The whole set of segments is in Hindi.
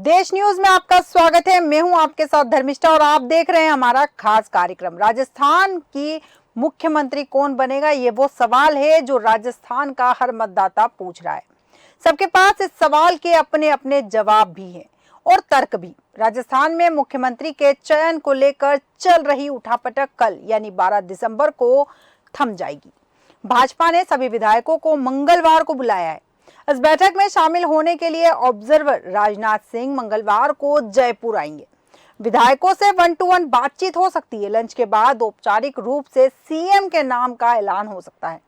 देश न्यूज में आपका स्वागत है। मैं हूं आपके साथ धर्मिष्ठा और आप देख रहे हैं हमारा खास कार्यक्रम। राजस्थान की मुख्यमंत्री कौन बनेगा, ये वो सवाल है जो राजस्थान का हर मतदाता पूछ रहा है। सबके पास इस सवाल के अपने अपने जवाब भी हैं और तर्क भी। राजस्थान में मुख्यमंत्री के चयन को लेकर चल रही उठापटक कल यानी 12 दिसंबर को थम जाएगी। भाजपा ने सभी विधायकों को मंगलवार को बुलाया है। इस बैठक में शामिल होने के लिए ऑब्जर्वर राजनाथ सिंह मंगलवार को जयपुर आएंगे। विधायकों से 1 to 1 बातचीत हो सकती है। लंच के बाद औपचारिक रूप से सीएम के नाम का ऐलान हो सकता है।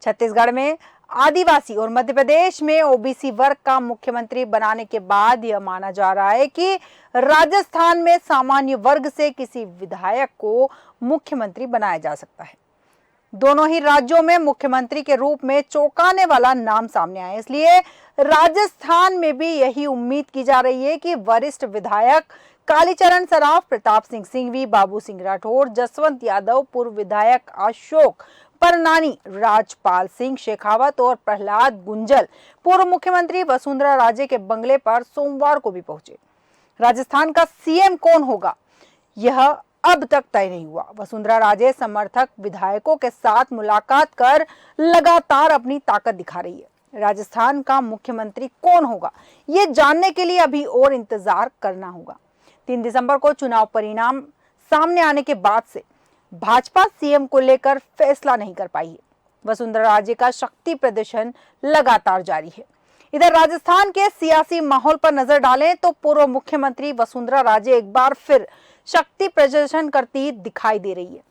छत्तीसगढ़ में आदिवासी और मध्य प्रदेश में ओबीसी वर्ग का मुख्यमंत्री बनाने के बाद यह माना जा रहा है कि राजस्थान में सामान्य वर्ग से किसी विधायक को मुख्यमंत्री बनाया जा सकता है। दोनों ही राज्यों में मुख्यमंत्री के रूप में चौंकाने वाला नाम सामने आया, इसलिए राजस्थान में भी यही उम्मीद की जा रही है कि वरिष्ठ विधायक कालीचरण सराफ, प्रताप सिंह सिंघवी, बाबू सिंह राठौर, जसवंत यादव, पूर्व विधायक अशोक परनानी, राजपाल सिंह शेखावत और प्रहलाद गुंजल पूर्व मुख्यमंत्री वसुंधरा राजे के बंगले पर सोमवार को भी पहुंचे। राजस्थान का सीएम कौन होगा, यह अब तक तय नहीं हुआ। वसुंधरा राजे समर्थक विधायकों के साथ मुलाकात कर लगातार अपनी ताकत दिखा रही है। राजस्थान का मुख्यमंत्री कौन होगा, ये जानने के लिए अभी और इंतजार करना होगा। 3 दिसंबर को चुनाव परिणाम सामने आने के बाद से भाजपा सीएम को लेकर फैसला नहीं कर पाई है। वसुंधरा राजे का शक्ति प्रदर्शन लगातार जारी है। इधर राजस्थान के सियासी माहौल पर नजर डालें तो पूर्व मुख्यमंत्री वसुंधरा राजे एक बार फिर शक्ति प्रदर्शन करती दिखाई दे रही है।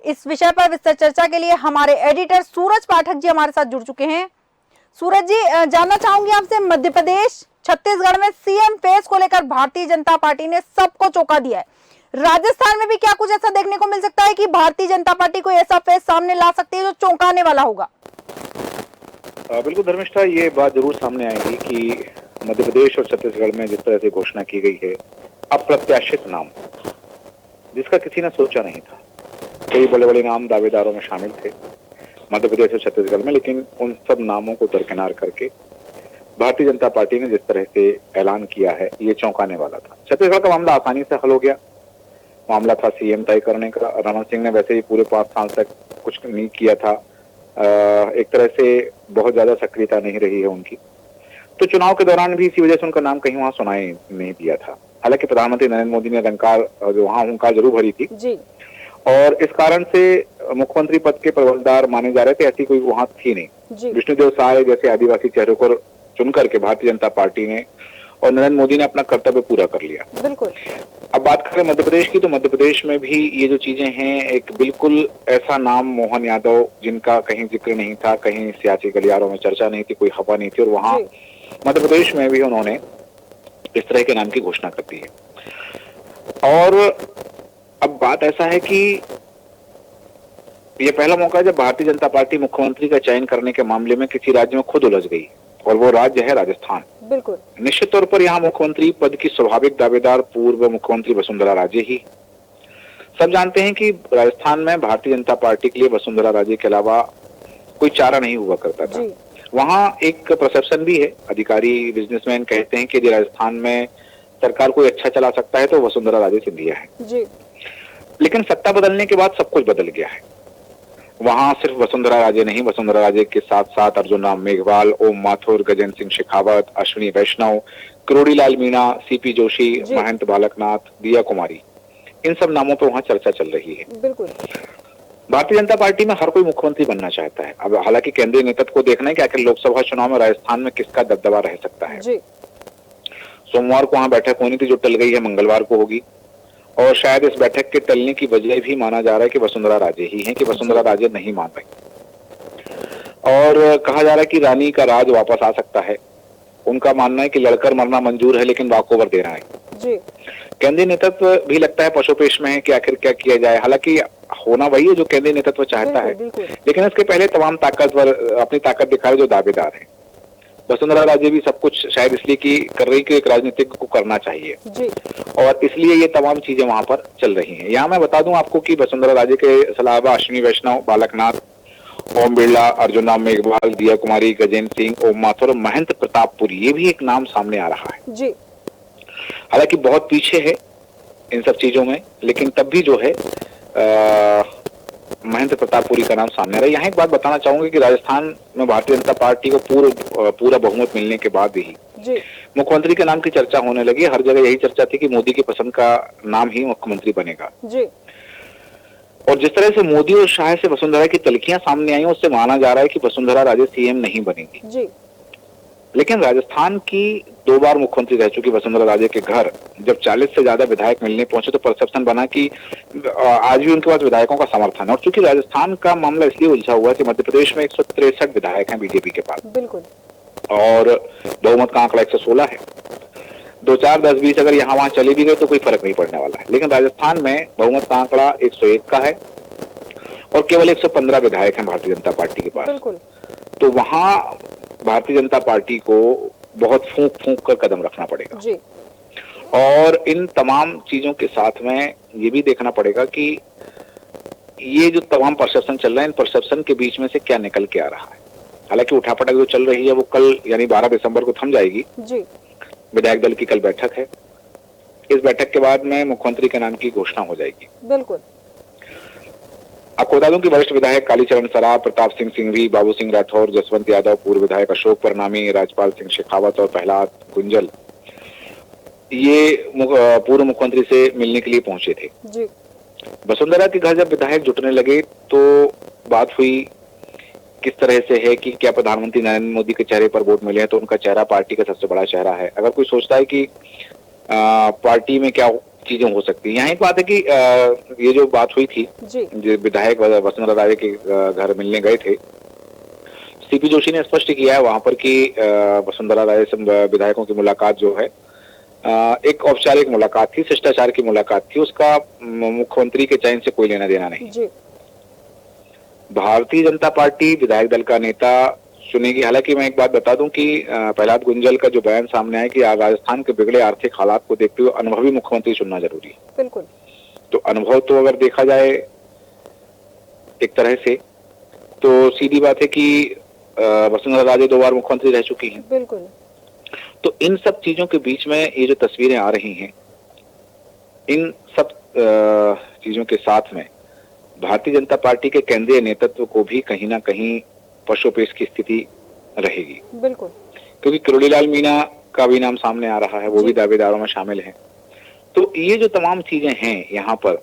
इस विषय पर विस्तृत चर्चा के लिए हमारे एडिटर सूरज पाठक जी हमारे साथ जुड़ चुके हैं। सूरज जी, जानना चाहूंगी आपसे, मध्य प्रदेश, छत्तीसगढ़ में सीएम फेस को लेकर भारतीय जनता पार्टी ने सबको चौंका दिया है। राजस्थान में भी क्या कुछ ऐसा देखने को मिल सकता है कि भारतीय जनता पार्टी को ऐसा फेस सामने ला सकती है जो चौंकाने वाला होगा? बिल्कुल धर्मिष्ठा, ये बात जरूर सामने आएगी कि मध्य प्रदेश और छत्तीसगढ़ में जिस तरह से घोषणा की गई है, अप्रत्याशित नाम जिसका किसी ने सोचा नहीं था। कई बड़े बड़े नाम दावेदारों में शामिल थे मध्य प्रदेश और छत्तीसगढ़ में, लेकिन उन सब नामों को दरकिनार करके भारतीय जनता पार्टी ने जिस तरह से ऐलान किया है, ये चौंकाने वाला था। छत्तीसगढ़ का मामला आसानी से हल हो गया। मामला था सीएम तय करने का। रमन सिंह ने वैसे ही पूरे 5 साल तक कुछ नहीं किया था। एक तरह से बहुत ज्यादा सक्रियता नहीं रही है उनकी, तो चुनाव के दौरान भी इसी वजह से उनका नाम कहीं वहां सुनाई नहीं दिया था। हालांकि प्रधानमंत्री नरेंद्र मोदी ने वहां हुंकार जरूर भरी थी जी। और इस कारण से मुख्यमंत्री पद के प्रबलदार माने जा रहे थे, ऐसी कोई वहां थी नहीं। विष्णुदेव साय जैसे आदिवासी चेहरों को चुन करके भारतीय जनता पार्टी ने और नरेंद्र मोदी ने अपना कर्तव्य पूरा कर लिया। बिल्कुल। अब बात करें मध्य प्रदेश की, तो मध्य प्रदेश में भी ये जो चीजें हैं, एक बिल्कुल ऐसा नाम मोहन यादव, जिनका कहीं जिक्र नहीं था, कहीं सियासी गलियारों में चर्चा नहीं थी, कोई हवा नहीं थी, और वहां मध्य प्रदेश में भी उन्होंने इस तरह के नाम की घोषणा कर दी है। और अब बात ऐसा है कि ये पहला मौका है जब भारतीय जनता पार्टी मुख्यमंत्री का चयन करने के मामले में किसी राज्य में खुद उलझ गई, और वो राज्य है राजस्थान। बिल्कुल। निश्चित तौर पर यहाँ मुख्यमंत्री पद की स्वाभाविक दावेदार पूर्व मुख्यमंत्री वसुंधरा राजे ही। सब जानते हैं कि राजस्थान में भारतीय जनता पार्टी के लिए वसुंधरा राजे के अलावा कोई चारा नहीं हुआ करता था। वहां एक परसेप्शन भी है, अधिकारी बिजनेसमैन कहते हैं कि यदि राजस्थान में सरकार कोई अच्छा चला सकता है तो वसुंधरा राजे सिंधिया है जी। लेकिन सत्ता बदलने के बाद सब कुछ बदल गया है। वहां सिर्फ वसुंधरा राजे नहीं, वसुंधरा राजे के साथ साथ अर्जुन राम मेघवाल, ओम माथुर, गजेंद्र सिंह शेखावत, अश्विनी वैष्णव, करोड़ी लाल मीणा, सीपी जोशी, महंत बालकनाथ, दिया कुमारी, इन सब नामों पर वहां चर्चा चल रही है। बिल्कुल। भारतीय जनता पार्टी में हर कोई मुख्यमंत्री बनना चाहता है। अब हालांकि केंद्रीय नेतृत्व को देखना है कि आखिर लोकसभा चुनाव में राजस्थान में किसका दबदबा रह सकता है। सोमवार को वहां बैठक होनी थी, जो टल गई है, मंगलवार को होगी। और शायद इस बैठक के टलने की वजह भी माना जा रहा है कि वसुंधरा राजे ही हैं, कि वसुंधरा राजे नहीं मान रही। और कहा जा रहा है कि रानी का राज वापस आ सकता है। उनका मानना है कि लड़कर मरना मंजूर है, लेकिन वॉकओवर देना है जी। केंद्रीय नेतृत्व भी लगता है पशुपेश में है कि आखिर क्या किया जाए। हालांकि होना वही है जो केंद्रीय नेतृत्व चाहता है, लेकिन इसके पहले तमाम ताकतवर अपनी ताकत दिखा रहे जो दावेदार है। वसुंधरा राजे भी सब कुछ शायद इसलिए की कर रही कि एक राजनीतिक को करना चाहिए जी। और इसलिए ये तमाम चीजें वहां पर चल रही हैं। यहाँ मैं बता दूं आपको कि वसुंधरा राजे के अलावा अश्विनी वैष्णव, बालकनाथ, ओम बिरला, अर्जुन राम मेघवाल, दिया कुमारी, गजेंद्र सिंह, ओम माथुर, महंत प्रतापपुरी, ये भी एक नाम सामने आ रहा है जी। हालांकि बहुत पीछे है इन सब चीजों में, लेकिन तब भी जो है महेंद्र प्रताप पुरी का नाम सामने आ रहा है। यहाँ एक बात बताना चाहूंगा कि राजस्थान में भारतीय जनता पार्टी को पूरा बहुमत मिलने के बाद ही मुख्यमंत्री के नाम की चर्चा होने लगी। हर जगह यही चर्चा थी कि मोदी की पसंद का नाम ही मुख्यमंत्री बनेगा जी। और जिस तरह से मोदी और शाह से वसुंधरा की तलखियां सामने आई, उससे माना जा रहा है कि वसुंधरा राजे सीएम नहीं बनेगी जी। लेकिन राजस्थान की 2 बार मुख्यमंत्री रह चुकी वसुंधरा राजे के घर जब 40 से ज्यादा विधायक मिलने पहुंचे तो परसेप्शन बना कि आज भी उनके पास विधायकों का समर्थन है। और चूंकि राजस्थान का मामला इसलिए उलझा हुआ है कि मध्य प्रदेश में 163 विधायक हैं बीजेपी के पास, बिल्कुल, और बहुमत का आंकड़ा 116 है। 2, 4, 10, 20 अगर यहाँ वहां चले भी गए तो कोई फर्क नहीं पड़ने वाला है। लेकिन राजस्थान में बहुमत का आंकड़ा 101 का है और केवल 115 विधायक हैं भारतीय जनता पार्टी के पास। बिल्कुल। तो वहां भारतीय जनता पार्टी को बहुत फूंक फूंक कर कदम रखना पड़ेगा जी। और इन तमाम चीजों के साथ में ये भी देखना पड़ेगा कि ये जो तमाम परसेप्शन चल रहा है, इन परसेप्शन के बीच में से क्या निकल के आ रहा है। हालांकि उठापटक जो चल रही है वो कल यानी 12 दिसंबर को थम जाएगी जी। विधायक दल की कल बैठक है। इस बैठक के बाद में मुख्यमंत्री के नाम की घोषणा हो जाएगी। बिल्कुल। आपको बता दूं कि वरिष्ठ विधायक कालीचरण सराफ, प्रताप सिंह सिंघवी, बाबू सिंह राठौर, जसवंत यादव, पूर्व विधायक अशोक परनामी, राजपाल सिंह शेखावत और प्रहलाद गुंजल ये पूर्व मुख्यमंत्री से मिलने के लिए पहुंचे थे जी। वसुंधरा के घर जब विधायक जुटने लगे तो बात हुई किस तरह से है कि क्या प्रधानमंत्री नरेंद्र मोदी के चेहरे पर वोट मिले हैं तो उनका चेहरा पार्टी का सबसे बड़ा चेहरा है। अगर कोई सोचता है कि पार्टी में क्या चीजें हो सकती है, यहाँ एक बात है कि ये जो बात हुई थी जो विधायक वसुंधरा राजे के घर मिलने गए थे, सीपी जोशी ने स्पष्ट किया है वहां पर कि वसुंधरा राजे से विधायकों की मुलाकात जो है एक औपचारिक मुलाकात थी, शिष्टाचार की मुलाकात थी, उसका मुख्यमंत्री के चयन से कोई लेना देना नहीं जी। भारतीय जनता पार्टी विधायक दल का नेता चुनेगी। हालांकि मैं एक बात बता दूं कि प्रहलाद गुंजल का जो बयान सामने आया कि राजस्थान के बिगड़े आर्थिक हालात को देखते हुए अनुभवी मुख्यमंत्री चुनना जरूरी है। बिल्कुल। तो अनुभव तो अगर देखा जाए एक तरह से तो सीधी बात है कि वसुंधरा राजे 2 बार मुख्यमंत्री रह चुकी हैं। बिल्कुल। तो इन सब चीजों के बीच में ये जो तस्वीरें आ रही हैं, इन सब चीजों के साथ में भारतीय जनता पार्टी के केंद्रीय नेतृत्व को भी कहीं ना कहीं पशुपेश की स्थिति रहेगी। बिल्कुल। क्योंकि किरोड़ीलाल मीणा का भी नाम सामने आ रहा है, वो भी दावेदारों में शामिल है। तो ये जो तमाम चीजें हैं यहाँ पर,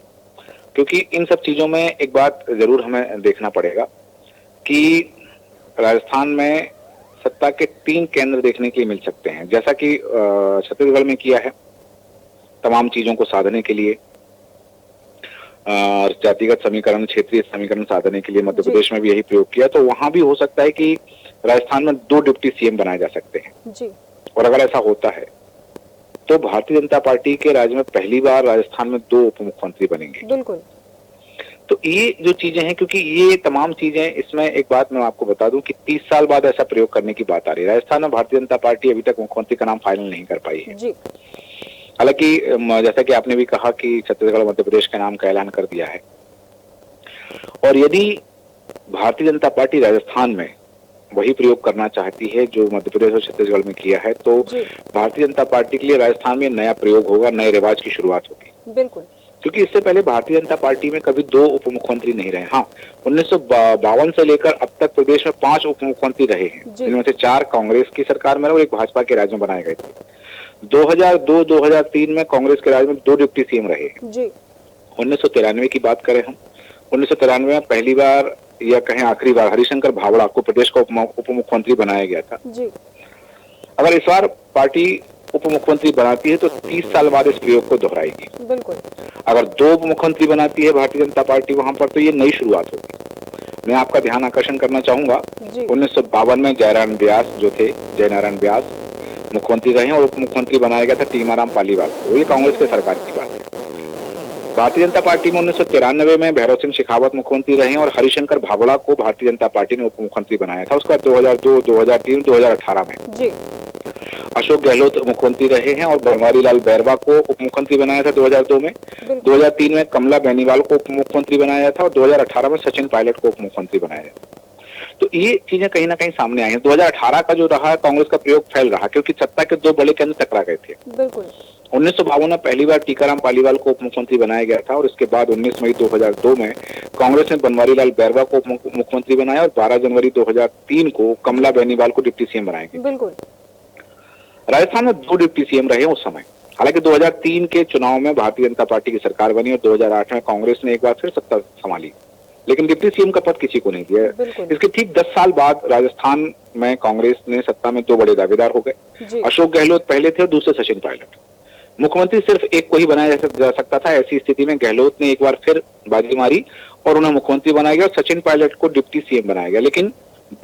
क्योंकि इन सब चीजों में एक बात जरूर हमें देखना पड़ेगा कि राजस्थान में सत्ता के 3 केंद्र देखने के लिए मिल सकते हैं, जैसा कि छत्तीसगढ़ में किया है तमाम चीजों को साधने के लिए, जातिगत समीकरण, क्षेत्रीय समीकरण साधने के लिए मध्य प्रदेश में भी यही प्रयोग किया। तो वहां भी हो सकता है कि राजस्थान में 2 डिप्टी सीएम बनाए जा सकते हैं जी। और अगर ऐसा होता है तो भारतीय जनता पार्टी के राज्य में पहली बार राजस्थान में 2 उप मुख्यमंत्री बनेंगे। बिल्कुल। तो ये जो चीजें हैं, क्योंकि ये तमाम चीजें, इसमें एक बात मैं आपको बता दूं कि 30 साल बाद ऐसा प्रयोग करने की बात आ रही है। राजस्थान में भारतीय जनता पार्टी अभी तक मुख्यमंत्री का नाम फाइनल नहीं कर पाई है जी। हालांकि जैसा कि आपने भी कहा कि छत्तीसगढ़ मध्य प्रदेश का नाम का ऐलान कर दिया है, और यदि भारतीय जनता पार्टी राजस्थान में वही प्रयोग करना चाहती है जो मध्य प्रदेश और छत्तीसगढ़ में किया है, तो भारतीय जनता पार्टी के लिए राजस्थान में नया प्रयोग होगा, नए रिवाज की शुरुआत होगी। बिल्कुल। क्योंकि इससे पहले भारतीय जनता पार्टी में कभी 2 उप मुख्यमंत्री नहीं रहे। हाँ, 1952 से लेकर अब तक प्रदेश में 5 उप मुख्यमंत्री रहे हैं, जिनमें से 4 कांग्रेस की सरकार में और 1 भाजपा के राज में बनाए गए थे। 2002-2003 में कांग्रेस के राज में 2 डिप्टी सीएम रहे जी। 1993 की बात करें हम, 1993 में पहली बार या कहें आखिरी बार हरिशंकर भावड़ा को प्रदेश का उप मुख्यमंत्री बनाया गया था जी। अगर इस बार पार्टी उप मुख्यमंत्री बनाती है तो 30 साल बाद इस प्रयोग को दोहराएगी। बिल्कुल। अगर 2 उप मुख्यमंत्री बनाती है भारतीय जनता पार्टी वहां पर, तो ये नई शुरुआत होगी। मैं आपका ध्यान आकर्षण करना चाहूंगा, 1952 में जयनारायण व्यास जो थे, जयनारायण व्यास मुख्यमंत्री रहे और उप मुख्यमंत्री बनाया गया था टीमाराम पालीवाल को। ये कांग्रेस के सरकार की बात है। भारतीय जनता पार्टी में 1993 में भैरव सिंह शेखावत मुख्यमंत्री रहे और हरिशंकर भावड़ा को भारतीय जनता पार्टी ने उप मुख्यमंत्री बनाया था। उसके बाद 2002, 2003, 2018 में जी। अशोक गहलोत मुख्यमंत्री रहे हैं और बनवारी लाल बैरवा को उप मुख्यमंत्री बनाया था 2002 में। 2003 में कमला बेनीवाल को उप मुख्यमंत्री बनाया था और 2018 में सचिन पायलट को उप मुख्यमंत्री बनाया था। तो ये चीजें कहीं ना कहीं सामने आई हैं। 2018 का जो रहा कांग्रेस का प्रयोग फैल रहा क्योंकि सत्ता के दो बड़े केंद्र टकरा गए थे। बिल्कुल। 1952 में पहली बार टीकाराम पालीवाल को उप मुख्यमंत्री बनाया गया था और इसके बाद 19 मई 2002 में कांग्रेस ने बनवारी लाल बैरवा को उप मुख्यमंत्री बनाया और 12 जनवरी 2003 को कमला बेनीवाल को डिप्टी सीएम बनाया गया। बिल्कुल। राजस्थान में 2 डिप्टी सीएम रहे उस समय। हालांकि 2003 के चुनाव में भारतीय जनता पार्टी की सरकार बनी और 2008 में कांग्रेस ने एक बार फिर सत्ता संभाली, लेकिन डिप्टी सीएम का पद किसी को नहीं दिया। इसके ठीक 10 साल बाद राजस्थान में कांग्रेस ने सत्ता में 2 बड़े दावेदार हो गए। अशोक गहलोत पहले थे और दूसरे सचिन पायलट। मुख्यमंत्री सिर्फ एक को ही बनाया जा सकता था। ऐसी स्थिति में गहलोत ने एक बार फिर बाजी मारी और उन्हें मुख्यमंत्री बनाया गया और सचिन पायलट को डिप्टी सीएम बनाया गया। लेकिन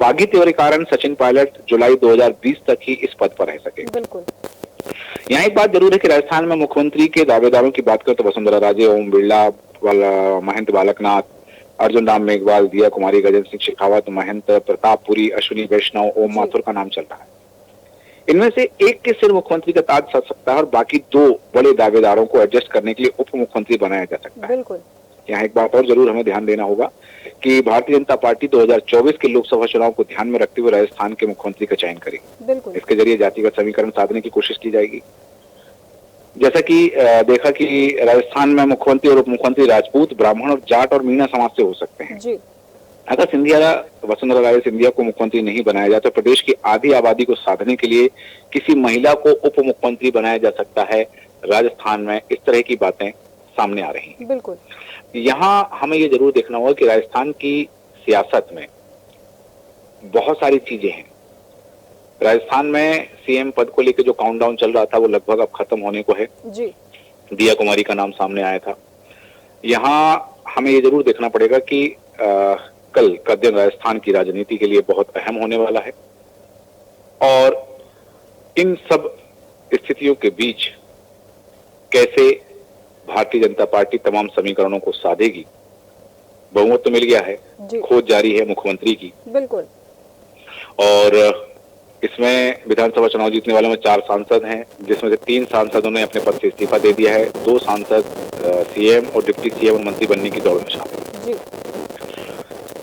बागी तेवर के कारण सचिन पायलट जुलाई 2020 तक ही इस पद पर रह सके। बिल्कुल। यहाँ एक बात जरूर है कि राजस्थान में मुख्यमंत्री के दावेदारों की बात करें तो वसुंधरा राजे, ओम बिरला, महंत बालकनाथ, अर्जुन राम मेघवाल, दिया कुमारी, गजेंद्र सिंह शेखावत, महंत प्रतापपुरी, अश्विनी वैष्णव, ओम माथुर का नाम चल रहा है। इनमें से एक के सिर मुख्यमंत्री का ताज सज सकता है और बाकी 2 बड़े दावेदारों को एडजस्ट करने के लिए उप मुख्यमंत्री बनाया जा सकता है। बिल्कुल। यहाँ एक बात और जरूर हमें ध्यान देना होगा कि भारतीय जनता पार्टी 2024 के लोकसभा चुनाव को ध्यान में रखते हुए राजस्थान के मुख्यमंत्री का चयन करेगी। बिल्कुल। इसके जरिए जातिगत समीकरण साधने की कोशिश की जाएगी। जैसा कि देखा कि राजस्थान में मुख्यमंत्री और उप मुख्यमंत्री राजपूत, ब्राह्मण और जाट और मीणा समाज से हो सकते हैं। जी। अगर वसुंधरा राजे सिंधिया को मुख्यमंत्री नहीं बनाया जाए तो प्रदेश की आधी आबादी को साधने के लिए किसी महिला को उप मुख्यमंत्री बनाया जा सकता है। राजस्थान में इस तरह की बातें सामने आ रही हैं। बिल्कुल। यहाँ हमें ये जरूर देखना होगा कि राजस्थान की सियासत में बहुत सारी चीजें हैं। राजस्थान में सीएम पद को लेकर जो काउंटडाउन चल रहा था वो लगभग अब खत्म होने को है। जी। दिया कुमारी का नाम सामने आया था। यहाँ हमें ये जरूर देखना पड़ेगा कि कल का दिन राजस्थान की राजनीति के लिए बहुत अहम होने वाला है और इन सब स्थितियों के बीच कैसे भारतीय जनता पार्टी तमाम समीकरणों को साधेगी। बहुमत तो मिल गया है, खोज जारी है मुख्यमंत्री की। बिल्कुल। और इसमें विधानसभा चुनाव जीतने वालों में 4 सांसद हैं, जिसमें से 3 सांसदों ने अपने पद से इस्तीफा दे दिया है। 2 सांसद सीएम और डिप्टी सीएम और मंत्री बनने की दौड़ में शामिल हैं।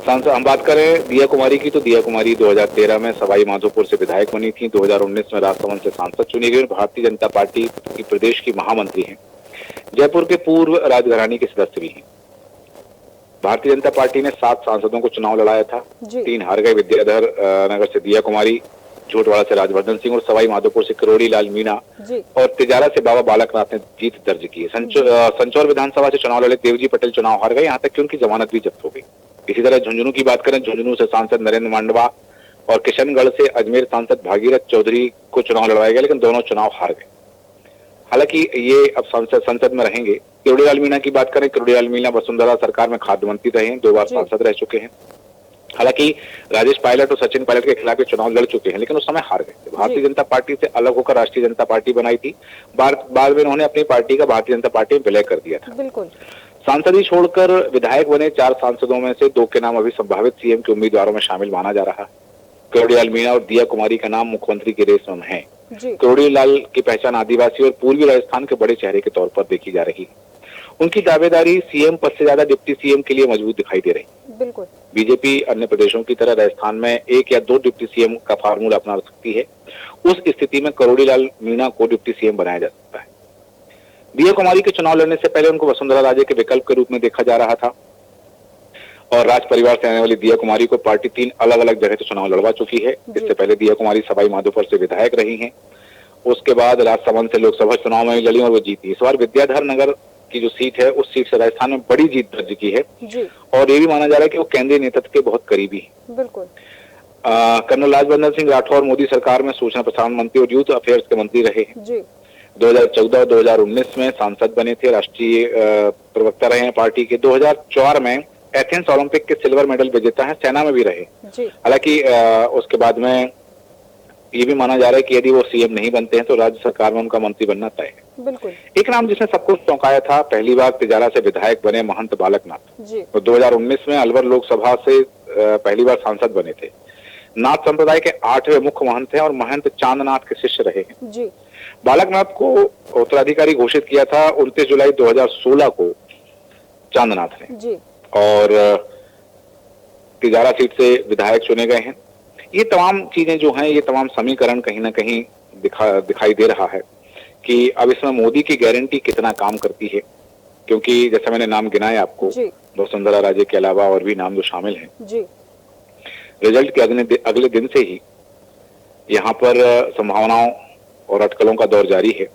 सांसद हम बात करें दिया कुमारी की तो दिया कुमारी 2013 में सवाई माधोपुर से विधायक बनी थी। 2019 में राजसमंद से सांसद चुनी गई और भारतीय जनता पार्टी की प्रदेश की महामंत्री हैं। जयपुर के पूर्व राजघरानी के सदस्य भी हैं। भारतीय जनता पार्टी ने 7 सांसदों को चुनाव लड़ाया था। 3 हार गए। विद्याधर नगर से दिया कुमारी, झोटवाड़ा से राजवर्धन सिंह और सवाई माधोपुर से किरोड़ी लाल मीणा और तिजारा से बाबा बालकनाथ ने जीत दर्ज की है। संचौर विधानसभा से चुनाव लड़े देवजी पटेल चुनाव हार गए, यहाँ तक कि उनकी जमानत भी जब्त हो गई। इसी तरह झुंझुनू की बात करें, झुंझुनू से सांसद नरेंद्र मांडवा और किशनगढ़ से अजमेर सांसद भागीरथ चौधरी को चुनाव लड़वाया गया, लेकिन दोनों चुनाव हार गए। हालांकि ये अब संसद में रहेंगे। किरोड़ी लाल मीणा की बात करें, किरोड़ी लाल मीणा वसुंधरा सरकार में खाद्य मंत्री रहे हैं, 2 बार सांसद रह चुके हैं। हालांकि राजेश पायलट और सचिन पायलट के खिलाफ चुनाव लड़ चुके हैं, लेकिन उस समय हार गए थे। भारतीय जनता पार्टी से अलग होकर राष्ट्रीय जनता पार्टी बनाई थी। बाद में उन्होंने अपनी पार्टी का भारतीय जनता पार्टी में विलय कर दिया था। बिल्कुल। सांसद ही छोड़कर विधायक बने 4 सांसदों में से 2 के नाम अभी संभावित सीएम के उम्मीदवारों में शामिल माना जा रहा है। किरोड़ी लाल मीणा और दिया कुमारी का नाम मुख्यमंत्री की रेस में है। किरोड़ी लाल की पहचान आदिवासी और पूर्वी राजस्थान के बड़े चेहरे के तौर पर देखी जा रही है। उनकी दावेदारी सीएम पद से ज्यादा डिप्टी सीएम के लिए मजबूत दिखाई दे रही। बिल्कुल। बीजेपी अन्य प्रदेशों की तरह राजस्थान में 1 या 2 डिप्टी सीएम का फार्मूला अपना सकती है। उस स्थिति में किरोड़ी लाल मीणा को डिप्टी सीएम बनाया जा सकता है। दिया कुमारी के चुनाव लड़ने से पहले उनको वसुंधरा राजे के विकल्प के रूप में देखा जा रहा था और राज परिवार से आने वाली दिया कुमारी को पार्टी 3 अलग अलग जगह से चुनाव लड़वा चुकी है। इससे पहले दिया कुमारी सवाई माधोपुर से विधायक रही हैं। उसके बाद राजसमंद से लोकसभा चुनाव में लड़ी और वो जीती। इस बार विद्याधर नगर की जो सीट है उस सीट से राजस्थान में बड़ी जीत दर्ज की है और ये भी माना जा रहा है कि वो केंद्रीय नेतृत्व के बहुत करीबी है। बिल्कुल। कर्नल राजवर्धन सिंह राठौर मोदी सरकार में सूचना प्रसारण मंत्री और यूथ अफेयर्स के मंत्री रहे हैं। 2014 और 2019 में सांसद बने थे, राष्ट्रीय प्रवक्ता रहे हैं पार्टी के। 2004 में एथेंस ओलंपिक के सिल्वर मेडल विजेता हैं, सेना में भी रहे। हालांकि उसके बाद में ये भी माना जा रहा है कि यदि वो सीएम नहीं बनते हैं तो राज्य सरकार में उनका मंत्री बनना तय है। बिल्कुल। एक नाम जिसने सबको चौंकाया था, पहली बार तिजारा से विधायक बने महंत बालकनाथ और 2019 में अलवर लोकसभा से पहली बार सांसद बने थे। नाथ संप्रदाय के 8वें मुख्य महंत हैं और महंत चांदनाथ के शिष्य रहे हैं। बालकनाथ को उत्तराधिकारी घोषित किया था 29 जुलाई 2016 को चांदनाथ ने और तिजारा सीट से विधायक चुने गए हैं। ये तमाम चीजें जो हैं, ये तमाम समीकरण कहीं ना कहीं दिखाई दे रहा है कि अब इसमें मोदी की गारंटी कितना काम करती है, क्योंकि जैसा मैंने नाम गिनाए आपको, वसुंधरा राजे के अलावा और भी नाम जो शामिल हैं, रिजल्ट के अगले दिन से ही यहाँ पर संभावनाओं और अटकलों का दौर जारी है।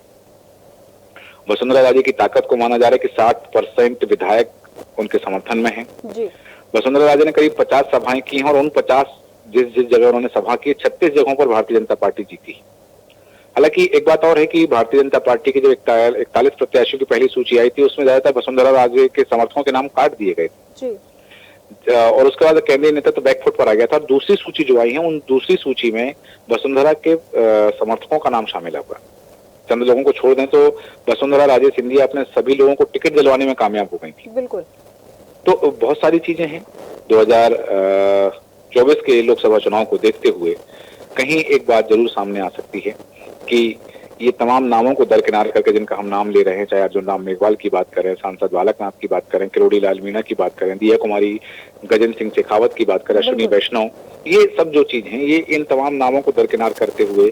वसुंधरा राजे की ताकत को माना जा रहा है कि 60% विधायक उनके समर्थन में हैं। वसुंधरा राजे ने करीब 50 सभाएं की हैं और उन 50 जिस जगह उन्होंने सभा की, 36 जगहों पर भारतीय जनता पार्टी जीती। हालांकि एक बात और है कि भारतीय जनता पार्टी की जो 41 प्रत्याशियों की पहली सूची आई थी, उसमें ज्यादातर वसुंधरा राजे के समर्थकों के नाम काट दिए गए थे और उसके बाद केंद्रीय नेता तो बैकफुट पर आ गया था। दूसरी सूची जो आई है, उन दूसरी सूची में वसुंधरा के समर्थकों का नाम शामिल हुआ। चंद लोगों को छोड़ दें तो वसुंधरा राजे सिंधिया अपने सभी लोगों को टिकट दिलवाने में कामयाब हो गई थी। बिल्कुल। तो बहुत सारी चीजें हैं। 2024 के लोकसभा चुनाव को देखते हुए कहीं एक बात जरूर सामने आ सकती है कि ये तमाम नामों को दरकिनार करके जिनका हम नाम ले रहे हैं, चाहे अर्जुन राम मेघवाल की बात करें, सांसद बालकनाथ की बात करें, किरोड़ी लाल मीणा की बात करें, दिया कुमारी, गजेंद्र सिंह शेखावत की बात करें, अश्विनी वैष्णव, ये सब जो चीज हैं, ये इन तमाम नामों को दरकिनार करते हुए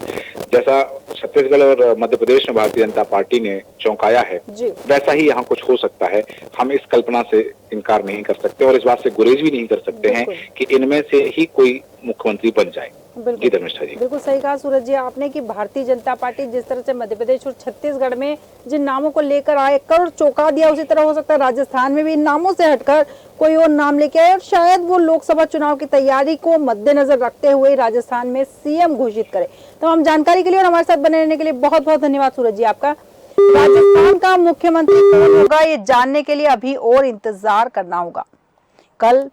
जैसा छत्तीसगढ़ और मध्य प्रदेश में भारतीय जनता पार्टी ने चौंकाया है, वैसा ही यहाँ कुछ हो सकता है। हम इस कल्पना से इनकार नहीं कर सकते और इस बात से गुरेज भी नहीं कर सकते हैं कि इनमें से ही कोई मुख्यमंत्री बन जाए। जी धर्मिष्ठा जी, बिल्कुल सही कहा सूरज जी आपने कि भारतीय जनता पार्टी जिस तरह से मध्य प्रदेश और छत्तीसगढ़ में जिन नामों को लेकर आए कर चौंका दिया, उसी तरह हो सकता है राजस्थान में भी इन नामों से हटकर कोई और नाम लेके आए और शायद वो लोकसभा चुनाव की तैयारी को मद्देनजर रखते हुए राजस्थान में सीएम घोषित करे। तो हम जानकारी के लिए और हमारे साथ बने रहने के लिए बहुत बहुत धन्यवाद सूरज जी आपका। राजस्थान का मुख्यमंत्री कौन होगा, ये जानने के लिए अभी और इंतजार करना होगा। कल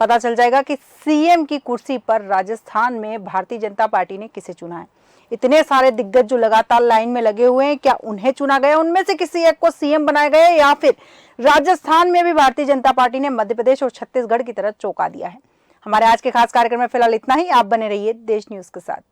पता चल जाएगा कि सीएम की कुर्सी पर राजस्थान में भारतीय जनता पार्टी ने किसे चुना है। इतने सारे दिग्गज जो लगातार लाइन में लगे हुए हैं, क्या उन्हें चुना गया, उनमें से किसी एक को सीएम बनाया गया, या फिर राजस्थान में भी भारतीय जनता पार्टी ने मध्य प्रदेश और छत्तीसगढ़ की तरह चौंका दिया है। हमारे आज के खास कार्यक्रम में फिलहाल इतना ही। आप बने रहिए देश न्यूज के साथ।